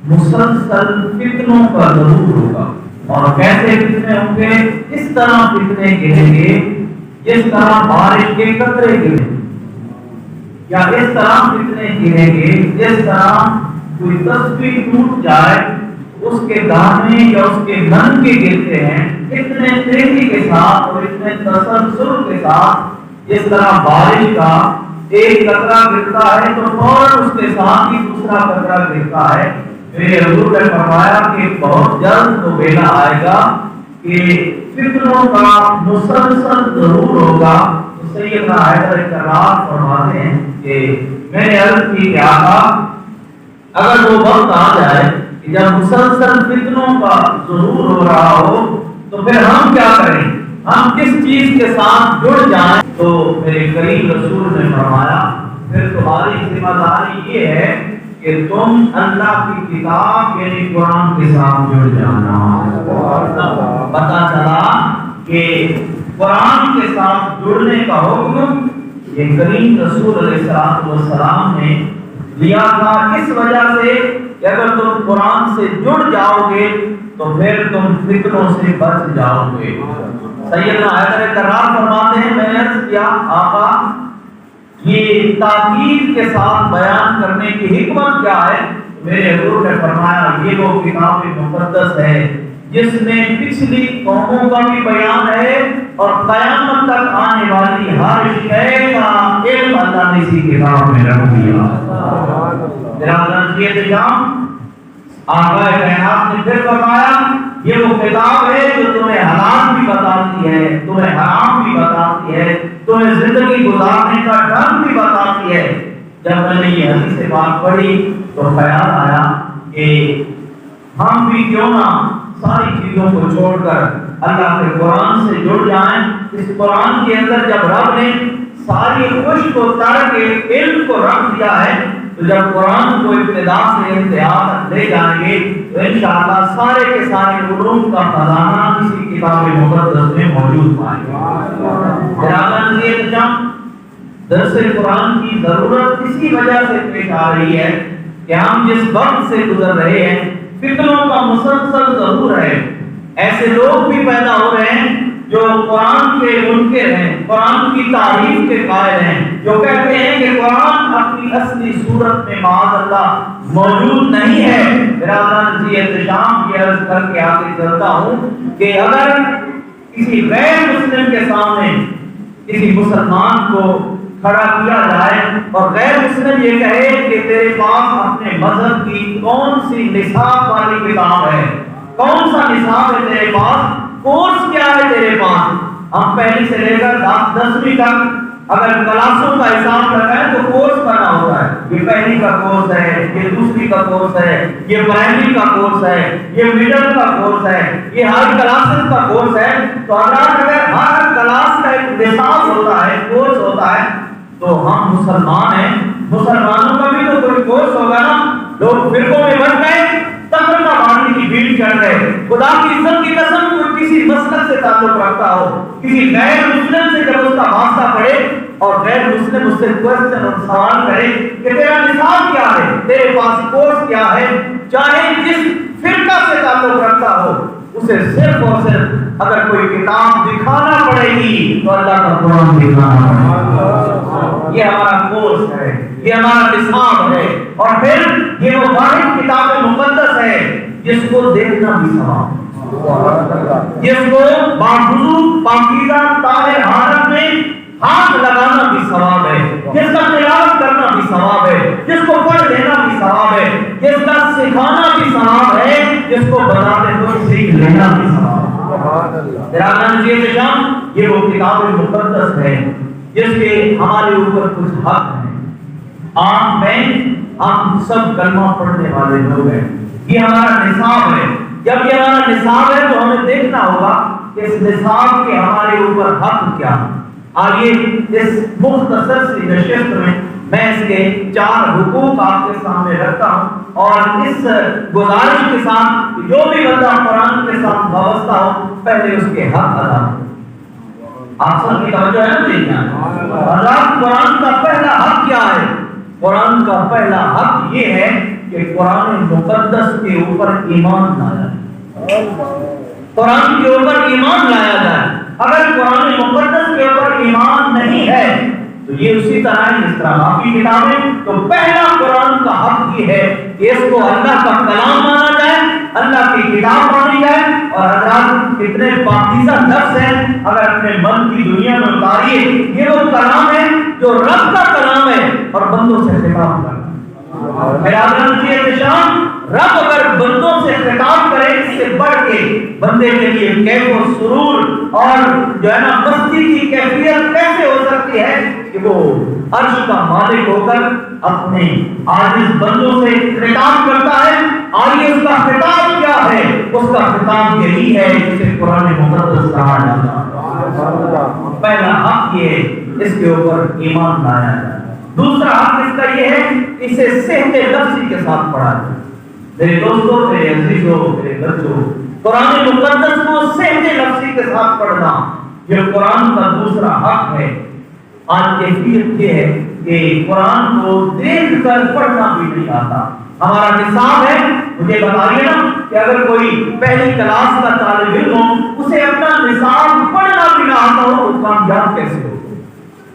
مسلسل فتنوں کا ضرور ہوگا. اور کیسے فتنے ہوں گے؟ اس طرح فتنے گریں گے جس طرح بارش کے قطرے گریں، یا اس طرح فتنے گریں گے جس طرح کوئی تسبیح ٹوٹ جائے اس کے دانے یا اس کے نن کے گرتے ہیں، اتنے تیزی کے ساتھ اور اتنے تسلسل کے ساتھ. جس طرح بارش کا ایک قطرہ گرتا ہے تو فوراً اس کے ساتھ ہی دوسرا قطرہ گرتا ہے. میرے حضور نے فرمایا کہ بہت جلد تو ویلا آئے گا کہ فتنوں کا مسلسل ضرور ہوگا. تو سیدنا حیدر کرار فرماتے ہیں کہ میں نے عرض کی کہ آقا اگر وہ وقت آ جائے کہ جب مسلسل فتنوں کا ظہور ہو رہا ہو تو پھر ہم کیا کریں، ہم کس چیز کے ساتھ جڑ جائیں؟ تو میرے کریم رسول نے فرمایا پھر تمہاری ذمہ داری یہ ہے کہ تم اللہ کی کتاب یعنی قرآن کے ساتھ جڑ جانا. پتہ چلا کہ قرآن کے ساتھ جڑنے کا حکم یہ کریم رسول علیہ السلام نے لیا تھا اس وجہ سے کہ اگر تم قرآن سے جڑ جاؤ گے تو پھر تم فتنوں سے بچ جاؤ گے. سیدنا حیدر کرار فرماتے ہیں میں نے عرض کیا آقا یہ تاکید کے ساتھ بیان کرنے کی حکمت کیا ہے؟ میرے حضور نے فرمایا یہ وہ کتاب مقدس ہے جس میں پچھلی قوموں کا بھی بیان ہے اور قیامت تک آنے والی ہر شے کا علم اللہ نے اسی کتاب میں رکھ دیا. آقا کائنات نے پھر فرمایا یہ وہ کتاب ہے جو تمہیں حلال بھی بتاتی ہے، تمہیں حرام بھی بتاتی ہے، تمہیں زندگی گزارنے کا ڈھنگ بھی بتاتی ہے. جب میں نے یہ حدیث بات پڑھی تو خیال آیا کہ ہم بھی کیوں نہ ساری چیزوں کو چھوڑ کر اللہ کے قرآن سے جڑ جائیں. اس قرآن کے اندر جب رب نے ساری خشک و تر کے علم کو رکھ دیا ہے تو جب قرآن کو ابتدا سے انتہا تک لے جائیں گے تو انشاءاللہ سارے کے سارے علوم کا خزانہ اسی کتاب مقدس میں موجود پائیں گے. درس قرآن کی ضرورت اسی وجہ سے پیش آ رہی ہے کہ ہم جس وقت سے گزر رہے ہیں فتنوں کا مسلسل ضرور ہے. ایسے لوگ بھی پیدا ہو رہے ہیں جو قرآن کے منکر ہیں، قرآن کی تعریف کے قائل ہیں، جو کہتے ہیں کہ قرآن اپنی اصلی صورت میں معاذ اللہ موجود نہیں ہے. برادران جی احتشام کی عرض کر کے آگے چلتا ہوں کہ اگر کسی غیر مسلم کے سامنے کسی مسلمان کو کھڑا کیا جائے اور غیر مسلم یہ کہے کہ تیرے پاس اپنے مذہب کی کون سی نصاب والی کتاب ہے، کون سا نصاب ہے تیرے پاس، کورس کیا ہے تیرے پاس، ہم پہلی سے لے کر 10ویں تک اگر کلاسوں کا حساب لگائیں تو کورس بنا ہوتا ہے. یہ پہلی کا کورس ہے، یہ دوسری کا کورس ہے، یہ پرائمری کا کورس ہے، یہ مڈل کا کورس ہے، یہ ہر کلاسز کا کورس ہے. تو اگر ہر کلاس کا ایک نصاب ہوتا ہے، کورس ہوتا ہے تو ہم مسلمان ہیں، مسلمانوں کا بھی تو کوئی کورس ہوگا نا. لوگ فرقوں میں بٹ گئے، تفرقہ بانٹنے کی بھیڑ چڑھ گئے. خدا کی عزت کی قسم کوئی کسی مسلک سے تعلق رکھتا ہو، کسی غیر مسلم سے جب اس کا واسطہ پڑے اور غیر مسلم اس سے کوسچن اور سوال کرے کہ تیرا نصاب کیا ہے، تیرے پاس کورس کیا ہے، چاہے جس فرقہ سے تعلق رکھتا ہو اسے صرف اور صرف اگر کوئی کتاب دکھانا پڑے گی تو اللہ کا قرآن دکھانا پڑے گا. یہ ہمارا کورس ہے، یہ ہمارا نصاب ہے. اور پھر یہ وہ واحد کتاب مقدس ہے جس کو دیکھنا بھی ثواب، جس کو باوضو پاکیزہ طاہر حالت میں ہاتھ لگانا بھی ثواب ہے، جس کا تلاوت کرنا بھی ثواب ہے، جس کو پڑھ لینا بھی ثواب ہے، جس کا سکھانا بھی ثواب ہے، جس کو بتاتے ہوئے سیکھ لینا بھی ثواب ہے. یہ وہ کتاب مقدس ہے جس کے ہمارے اوپر کچھ حق ہیں. عام میں ہم سب کلمہ پڑھنے والے لوگ ہیں، یہ ہمارا نصاب ہے. جب یہ ہمارا نصاب ہے تو ہمیں دیکھنا ہوگا کہ اس نصاب کے ہمارے اوپر حق کیا ہے. آئیے اس مختصر سی نشست میں اس کے 4 حقوق آپ کے سامنے رکھتا ہوں اور اس گزارش کے ساتھ جو بھی بندہ قرآن کے ساتھ وابستہ ہو پہلے اس کے حق ادا کرے. آپ سب کی توجہ ہے نا؟ قرآن کا پہلا حق کیا ہے؟ قرآن کا پہلا حق یہ ہے کہ قرآن مقدس کے اوپر ایمان لایا، قرآن کے اوپر ایمان لایا جائے۔ اگر قرآن مقدس کے اوپر ایمان نہیں ہے تو یہ اسی طرح ہے جس طرح باقی کتابیں۔ تو پہلا قرآن کا حق یہ ہے کہ اس کو اللہ کا کلام مانا جائے، اللہ کی کتاب مانی جائے۔ اور حضرات کتنے پاکیزہ لفظ ہیں، اگر اپنے من کی دنیا میں اتاریے، یہ وہ کلام ہے جو رب کا کلام ہے اور بندوں سے خطاب کرتا ہے۔ میرا شان رب اگر بندوں سے خطاب کرے، اس سے بڑھ کے بندے کے لیے کیف و سرور اور جو ہے نا مستی کی کیفیت کیسے ہو سکتی ہے کہ وہ عرش کا مالک ہو کر اپنے عاجز بندوں سے خطاب کرتا ہے۔ اور یہ اس کا خطاب کیا ہے؟ اس کا خطاب یہی ہے جسے قرآن مقدس کہا جاتا ہے۔ پہلا حق یہ ہے اس کے اوپر ایمان لایا جائے۔ دوسرا حق اس کا یہ ہے اسے صحت لفظی کے ساتھ پڑھا جائے۔ میرے دوستوں، میرے عزیزوں، میرے بچوں، قرآن مقدس کو صحت لفظی کے ساتھ پڑھنا یہ قرآن کا دوسرا حق ہے۔ آج کیفیت یہ ہے کہ قرآن کو دیکھ کر پڑھنا بھی نہیں آتا۔ ہمارا نصاب ہے، مجھے بتائیے نا کہ اگر کوئی پہلی کلاس کا طالب علم ہو، اسے اپنا نصاب پڑھنا بھی نہ آتا ہو تو کامیاب کیسے ہو؟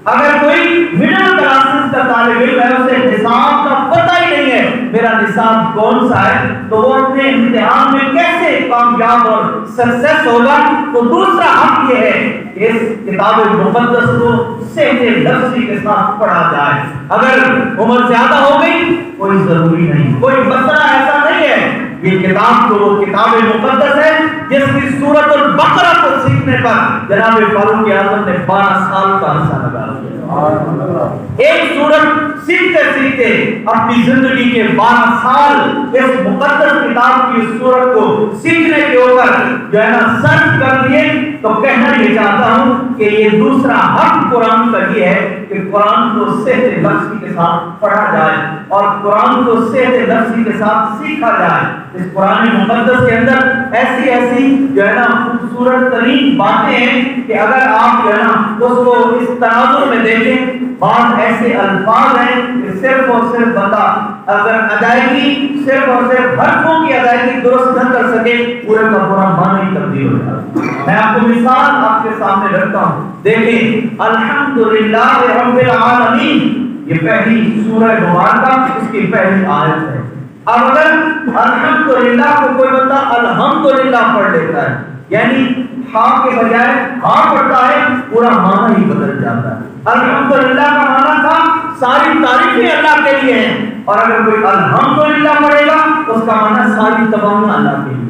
اگر کوئی مڈل کلاسز کا طالب علم ہے، اسے نصاب کا پتہ ہی نہیں ہے میرا نصاب کون سا ہے، تو وہ اپنے امتحان میں کیسے کامیاب اور سکسیس ہوگا؟ تو دوسرا حق یہ ہے کہ اس کتاب مقدس کو صحت لفظی کے ساتھ پڑھا جائے۔ اگر عمر زیادہ ہو گئی کوئی ضروری نہیں، کوئی مسئلہ ایسا نہیں ہے۔ یہ کتاب تو وہ کتاب مقدس ہے جس کی سورۃ البقرہ کو سیکھنے پر جناب فاروق اعظم نے 12 سال کا عرصہ لگا دیا۔ ایک سورت سیکھتے سیکھتے اپنی زندگی کے 12 سال اس مقدس کتاب کی سورت کو سیکھنے کے اوپر جو ہے نا صرف کر دیے۔ تو کہنا یہ چاہتا ہوں کہ یہ دوسرا حق قرآن کا یہ ہے کہ قرآن کو صحت لفظی کے ساتھ پڑھا جائے اور قرآن کو صحت لفظی کے ساتھ سیکھا جائے۔ اس قرآن مقدس کے اندر ایسی ایسی جو ہے نا خوبصورت ترین باتیں ہیں کہ اگر آپ جو ہے نا اس کو اس تناظر میں دیکھیں، بعض ایسے الفاظ ہیں کہ صرف اور صرف بندہ اگر ادائیگی صرف اور صرف حرفوں کی ادائیگی درست نہ کر سکے، پورے کا پورا معنی ہی تبدیل ہو جاتا ہے۔ میں آپ کو مثال آپ کے سامنے رکھتا ہوں، دیکھیں الحمدللہ رب العالمین، یہ پہلی سورہ مبارکہ اس کی پہلی آیت ہے۔ اب اگر الحمدللہ کو کوئی بندہ الحمدللہ پڑھ لیتا ہے، یعنی ہاں کے بجائے ہاں پڑھتا ہے، پورا معنی ہی بدل جاتا ہے۔ الحمدللہ کا معنی تھا ساری تعریفیں اللہ کے لیے ہیں، اور اگر کوئی الحمدللہ پڑھے گا اس کا معنی ساری تمام اللہ کے لیے۔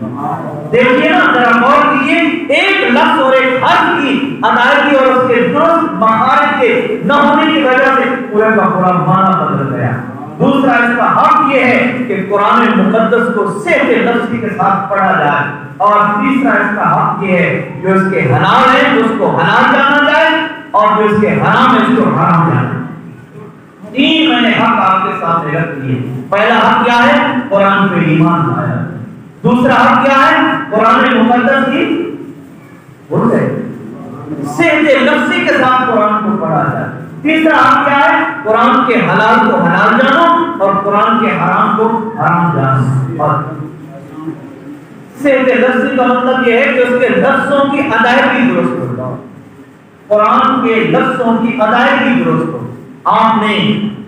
دیکھیے نا، ذرا غور کیجیے، ایک لفظ اور ایک حرف کی ادائیگی اور اس کے درست مخارج کے نہ ہونے کی وجہ سے پورے کا پورا معنی بدل گیا۔ دوسرا اس کا حق یہ ہے کہ قرآن مقدس کو صحت لفظی کے ساتھ پڑھا جائے، اور تیسرا اس کا حق یہ ہے جو اس کے حلال ہے اس کو حلال جانا جائے، اور جو اس کے حرام ہے اس کو حرام جانا جائے۔ تین میں نے حق آپ کے سامنے رکھ دیے۔ پہلا حق کیا ہے؟ قرآن پہ ایمان لایا۔ دوسرا حق کیا ہے؟ قرآن مقدس کی صحت لفظی کے ساتھ قرآن کو پڑھا جائے۔ تیسرا حق کیا ہے؟ قرآن کے حلال کو حلال جانو اور قرآن کے حرام کو حرام جانو۔ اور صحت لفظی کا مطلب یہ ہے کہ اس کے لفظوں کی ادائیگی درست ہو، قرآن کے لفظوں کی ادائیگی درست ہو۔ آپ نے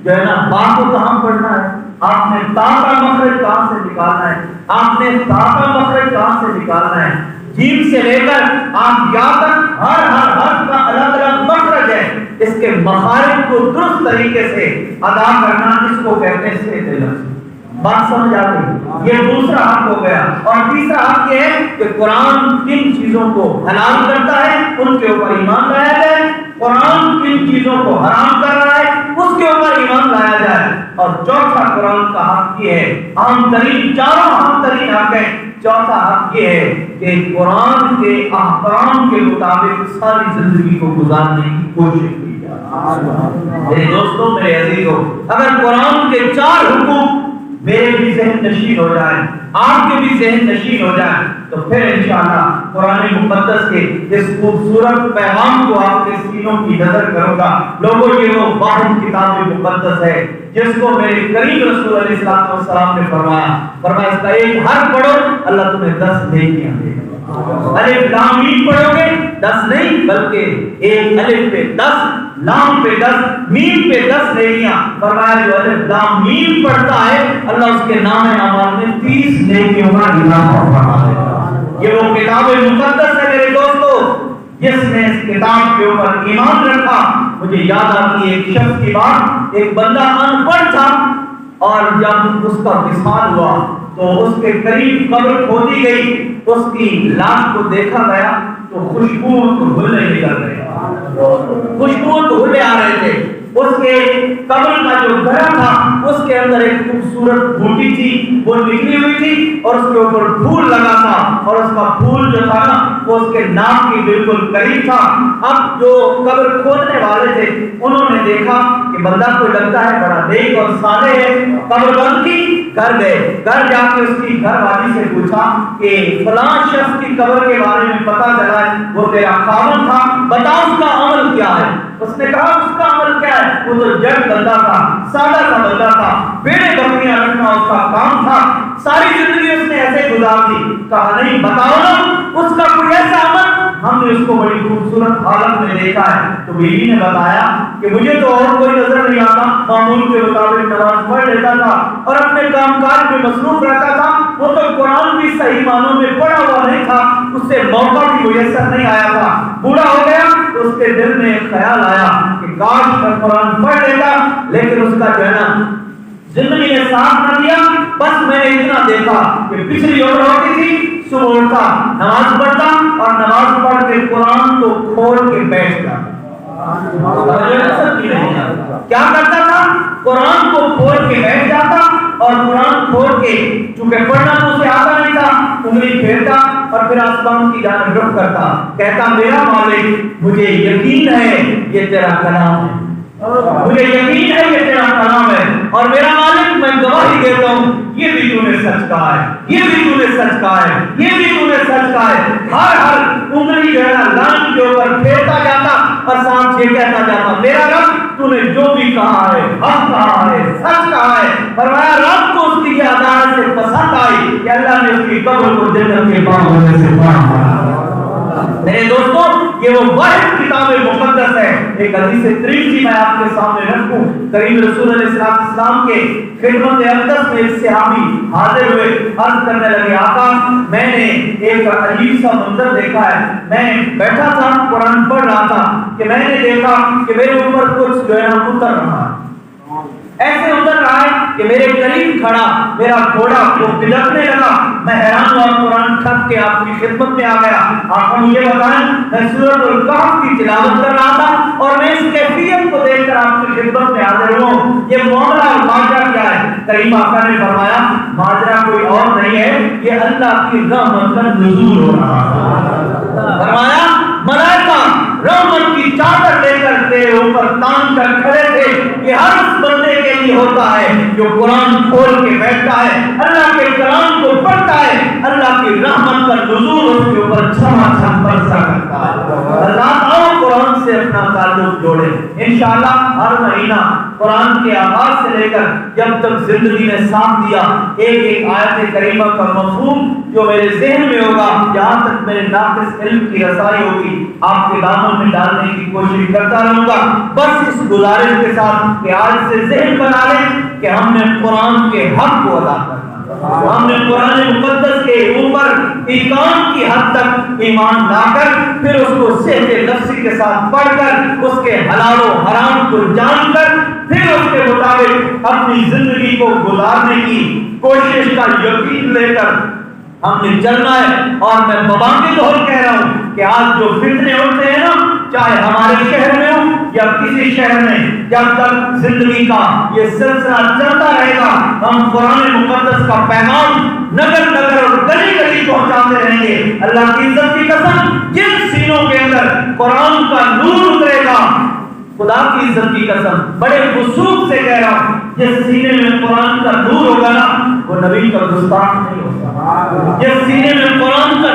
جو ہے نا با کو کہاں پڑھنا ہے، آپ نے تا کا مخرج کہاں سے نکالنا ہے، آپ نے تا کا مخرج کہاں سے نکالنا ہے، جیم سے لے کر آپ یا تک ہر حرف کا الگ الگ مخرج ہے، اس کے مخارج کو درست طریقے سے ادا کرنا، اس کو کہتے ہیں صحت لفظی۔ بات سمجھ آ گئی؟ یہ دوسرا حق ہو گیا۔ اور تیسرا حق یہ ہے کہ قرآن کن چیزوں کو حلال کرتا ہے ان کے اوپر ایمان لایا جائے، قرآن کن چیزوں کو حرام کر رہا ہے اس کے اوپر ایمان لایا جائے۔ اور چوتھا قرآن کا حق یہ ہے، عام ترین چاروں عام ترین حق ہے، چوتھا حق یہ ہے کہ قرآن کے احکام کے مطابق ساری زندگی کو گزارنے کی کوشش کی جائے۔ میرے دوستوں، میرے عزیزوں، اگر قرآن کے 4 حقوق میرے بھی ذہن نشین ہو جائیں، آپ کے بھی ذہن نشین ہو جائیں، تو پھر انشاءاللہ قرآن مقدس کے اس خوبصورت پیغام کو آپ کے سینوں کی نظر کروں گا۔ لوگوں یہ وہ واحد کتاب مقدس ہے جس کو میرے کریم رسول علیہ السلام نے فرمایا اس کا ایک حرف پڑھو اللہ تمہیں 10 نیکیاں دے گا۔ الف لام میم پڑھو گے 10 نہیں بلکہ ایک الف پہ 10 لام پہ 10 میم پہ 10 نیکیاں۔ فرمایا جو الف لام میم پڑھتا ہے اللہ اس کے نام اعمال میں 30 نیکیوں کا اضافہ فرما دیتا ہے۔ یہ وہ کتاب مقدس ہے میرے دوستو جس نے اس کتاب کے اوپر ایمان رکھا۔ مجھے یاد آتی ہے ایک شخص کی بات، ایک بندہ ان پڑھ تھا اور جب اس کا وصال ہوا تو اس کے قریب قبر کھودی گئی، اس کی لاش کو دیکھا گیا تو خوشبو دھلے نکل رہے، خوشبو دھلے آ رہے تھے۔ اس کے قبر کا جو گھڑا تھا اس کے اندر ایک خوبصورت بوٹی تھی، وہ نکلی ہوئی تھی اور اس کے اوپر پھول لگا تھا اور اس کا پھول جو تھا نا وہ اس کے ناک کے بالکل قریب تھا۔ اب جو قبر کھودنے والے تھے انہوں نے دیکھا کہ بندہ کو لگتا ہے بڑا نیک اور صالح ہے، قبر بند کی، گھر گئے، گھر جا کے اس کی گھر والی سے پوچھا کہ فلاں شخص کی قبر کے بارے میں پتہ چلا ہے، وہ تیرا خاوند تھا، بتا اس کا عمل کیا ہے؟ اس نے کہا اس کا عمل کیا ہے؟ وہ تو جگ بندہ تھا، سادہ سا بندہ تھا، بیڑے بکریاں رکھنا اس کا کام تھا، ساری زندگی اس نے ایسے گزار دی۔ کہا نہیں بتاؤ نا اس کا کوئی ایسا عمل، ہم نے اس کو بڑی خوبصورت حالت میں دیکھا ہے۔ تو بیوی نے بتایا کہ مجھے تو اور کوئی نظر نہیں آتا، معمول کے مطابق نماز پڑھ لیتا تھا اور اپنے کام کاج میں مصروف رہتا تھا، وہ تو قرآن بھی صحیح معنوں میں پڑھا ہوا نہیں تھا، اس سے موقع بھی میسر نہیں آیا تھا۔ بوڑھا ہو گیا تو اس کے دل میں ایک خیال آیا کہ کاش میں قرآن پڑھ لیتا، لیکن اس کا جو ہے نا زندگی نے ساتھ نہ دیا۔ بس میں نے اتنا دیکھا کہ پچھلی عمر ہوتی تھی، صبح اٹھتا نماز پڑھتا اور نماز پڑھ کے قرآن کو کھول کے بیٹھ جاتا۔ کیا کرتا تھا؟ قرآن کو کھول کے بیٹھ جاتا اور قرآن کھول کے چونکہ پڑھنا تو اسے آتا نہیں تھا، انگلی پھیرتا اور پھر آسمان کی جانب رخ کرتا، کہتا میرا مالک مجھے یقین ہے یہ تیرا کلام ہے، مجھے یقین ہے یہ تیرا کلام ہے، اور میرا مالک میں گواہی دیتا ہوں یہ بھی تو نے سچ کہا ہے، یہ بھی تو نے سچ کہا ہے، یہ بھی تو نے سچ کہا ہے۔ ہر انگلی جو ہے نا لان کے اوپر پھیرتا جاتا اور ساتھ یہ کہتا جاتا میرا رب تو نے جو بھی کہا ہے حق کہا ہے، سچ کہا ہے۔ فرمایا رب کو اس کی عدالت سے پسند آئی کہ اللہ نے اس کی قبر کو جنت کے باغوں میں سے باندھا۔ میرے دوستوں یہ وہ واحد کتاب مقدس ہے۔ ایک حدیث ترمذی میں آپ کے سامنے رکھوں، کریم رسول علیہ السلام کے خدمت اقدس میں ایک صحابی حاضر ہوئے، عرض کرنے لگے آقا میں نے ایک عجیب سا منظر دیکھا ہے، میں بیٹھا تھا قرآن پڑھ رہا تھا کہ میں نے دیکھا کہ میرے اوپر کچھ جو ہے نا اتر رہا ہے، ایسے اتر رہا ہے کہ میرے قریب کھڑا میرا گھوڑا وہ بلکنے لگا۔ میں حیران ہوا، قرآن تھک کے آپ کی خدمت میں آ گیا۔ آپ مجھے بتائیں میں سورۃ الکہف کی تلاوت کر رہا تھا اور میں اس کیفیت کو دیکھ کر آپ کی خدمت میں حاضر ہوں، یہ معاملہ اور ماجرا کیا ہے؟ کریم آقا نے فرمایا ماجرا کوئی اور نہیں ہے، یہ اللہ کی رحمت کا نزول ہو رہا ہے۔ فرمایا ملائکہ رحمت کی چادر لے کر تیرے اوپر تان کر کھڑے تھے، یہ ہر اس بندے کے لیے ہوتا ہے جو قرآن کھول کے بیٹھتا ہے، اللہ کے کلام کو پڑھتا ہے، اللہ کی رحمت کا نزول اس کے اوپر چھما چھم برسا کرتا ہے۔ اللہ آؤ قرآن سے اپنا تعلق جوڑے، انشاءاللہ ہر مہینہ قرآن کے آغاز سے لے کر جب تک زندگی نے ساتھ دیا ایک ایک آیت کریمہ کا مفہوم جو میرے ذہن میں ہوگا، جہاں تک میرے ناقص علم کی رسائی ہوگی آپ کے دامن میں ڈالنے کی کوشش کرتا رہوں گا۔ بس اس گزارش کے ساتھ کہ آج سے ذہن بنا لیں کہ ہم نے قرآن کے حق کو ادا کرنا، ہم نے قرآن مقدس کے اوپر ایمان کی حد تک ایمان لا کر پھر اس کو صحت نفسی کے ساتھ پڑھ کر اس کے حلال و حرام کو جان کر پھر اس کے مطابق اپنی زندگی کو گزارنے کی کوشش کا یقین لے کر ہم نے چلنا ہے۔ اور میں ببانگی طور کہہ رہا ہوں کہ آج جو فتنے اٹھتے ہیں نا، چاہے ہمارے شہر میں ہو یا کسی شہر میں، جب تک زندگی کا یہ سلسلہ چلتا رہے گا ہم قرآن مقدس کا پیغام نگر نگر اور گلی گلی پہنچاتے رہیں گے۔ اللہ کی عزت کی قسم جن سینوں کے اندر قرآن کا نور اترے گا، خدا کی عزت کی قسم بڑے وثوق سے کہہ رہا ہوں جس سینے میں قرآن کا نور ہوگا نا وہ نبی کا گستاخ نہیں ہوگا، جس سینے میں قرآن کا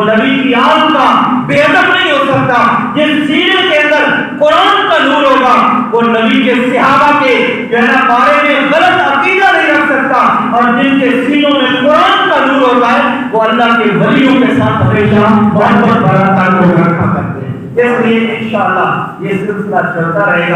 نبی کی آنکھ کا بے ادب نہیں ہو سکتا. جس سینے کے اندر قرآن کا نور ہوگا وہ نبی کے صحابہ کے جو ہے نا بارے میں غلط عقیدہ نہیں رکھ سکتا. اور جن کے سینوں میں قرآن کا نور ہوتا ہے وہ اللہ کے ولیوں کے ساتھ ہمیشہ محبت بھرا تعلق رکھا کرتے ہیں. اس لیے انشاءاللہ یہ سلسلہ چلتا رہے گا.